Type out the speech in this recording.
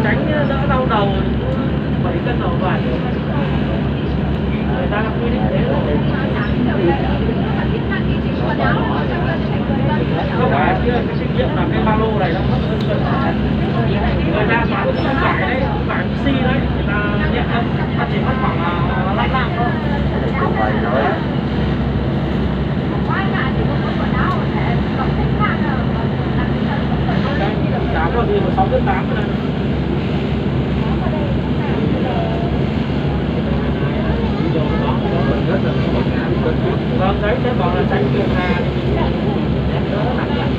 tránh đỡ đau đầu 7 cân đầu vải người ta đã quy định thế rồi. Không phải kia cái trách nhiệm là cái ba lô này nó mất hơn cân phải. Người ta bán cái vải đấy, vải xi đấy, người ta nhận đâu, ta chỉ mất khoảng 5 năm thôi. Tám rồi thì 6 cân 8 rồi này. Vâng, đấy, thế bảo là tránh việc là đỡ nặng lắm.